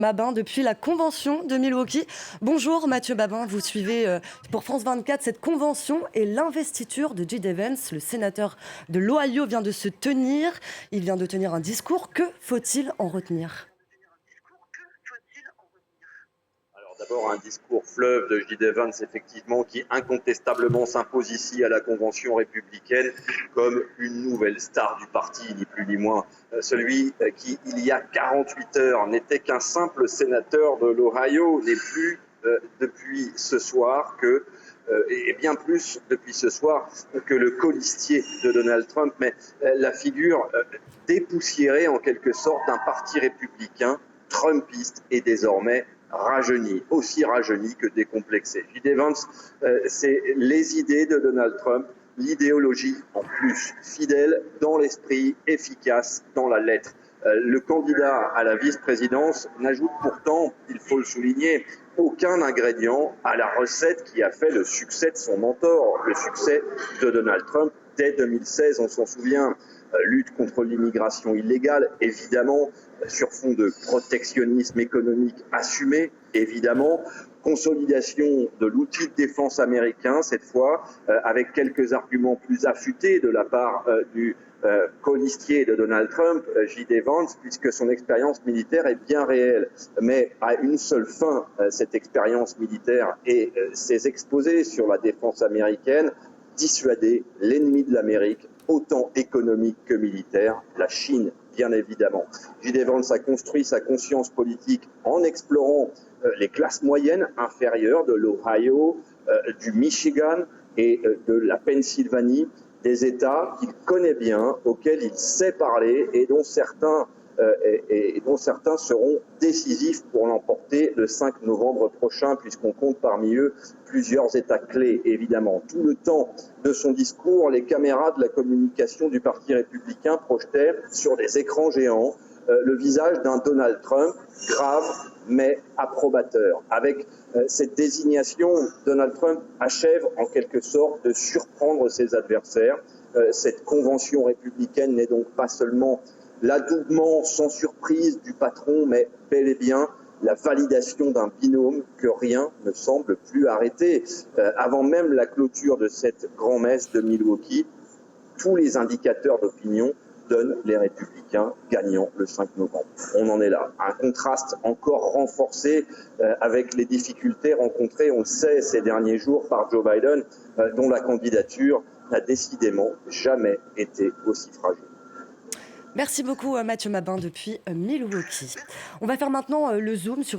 Mabin depuis la convention de Milwaukee. Bonjour Mathieu Babin, vous suivez pour France 24 cette convention et l'investiture de J.D. Vance, le sénateur de l'Ohio vient de se tenir. Il vient de tenir un discours. Que faut-il en retenir? Alors d'abord un discours fleuve de J.D. Vance, effectivement, qui incontestablement s'impose ici à la Convention républicaine comme une nouvelle star du parti, ni plus ni moins. Celui qui, il y a 48 heures, n'était qu'un simple sénateur de l'Ohio, n'est plus depuis ce soir que et bien plus depuis ce soir que le colistier de Donald Trump, mais la figure dépoussiérée en quelque sorte d'un parti républicain trumpiste et désormais rajeuni, aussi rajeuni que décomplexé. J.D. Vance, c'est les idées de Donald Trump, l'idéologie en plus, fidèle dans l'esprit, efficace dans la lettre. Le candidat à la vice-présidence n'ajoute pourtant, il faut le souligner, aucun ingrédient à la recette qui a fait le succès de son mentor, le succès de Donald Trump dès 2016, on s'en souvient. Lutte contre l'immigration illégale, évidemment, sur fond de protectionnisme économique assumé, évidemment, consolidation de l'outil de défense américain, cette fois, avec quelques arguments plus affûtés de la part du colistier de Donald Trump, J.D. Vance, puisque son expérience militaire est bien réelle, mais à une seule fin, cette expérience militaire et ses exposés sur la défense américaine, dissuader l'ennemi de l'Amérique, autant économique que militaire, la Chine, bien évidemment. J.D. Vance a construit sa conscience politique en explorant les classes moyennes inférieures de l'Ohio, du Michigan et de la Pennsylvanie, des États qu'il connaît bien, auxquels il sait parler et dont certains seront décisifs pour l'emporter le 5 novembre prochain, puisqu'on compte parmi eux plusieurs États clés, évidemment. Tout le temps de son discours, les caméras de la communication du Parti républicain projetaient sur des écrans géants le visage d'un Donald Trump grave mais approbateur. Avec cette désignation, Donald Trump achève en quelque sorte de surprendre ses adversaires. Cette convention républicaine n'est donc pas seulement l'adoubement sans surprise du patron, mais bel et bien la validation d'un binôme que rien ne semble plus arrêter. Avant même la clôture de cette grand-messe de Milwaukee, tous les indicateurs d'opinion donnent les Républicains gagnants le 5 novembre. On en est là. Un contraste encore renforcé avec les difficultés rencontrées, on le sait, ces derniers jours par Joe Biden, dont la candidature n'a décidément jamais été aussi fragile. Merci beaucoup Mathieu Mabin depuis Milwaukee. On va faire maintenant le zoom sur une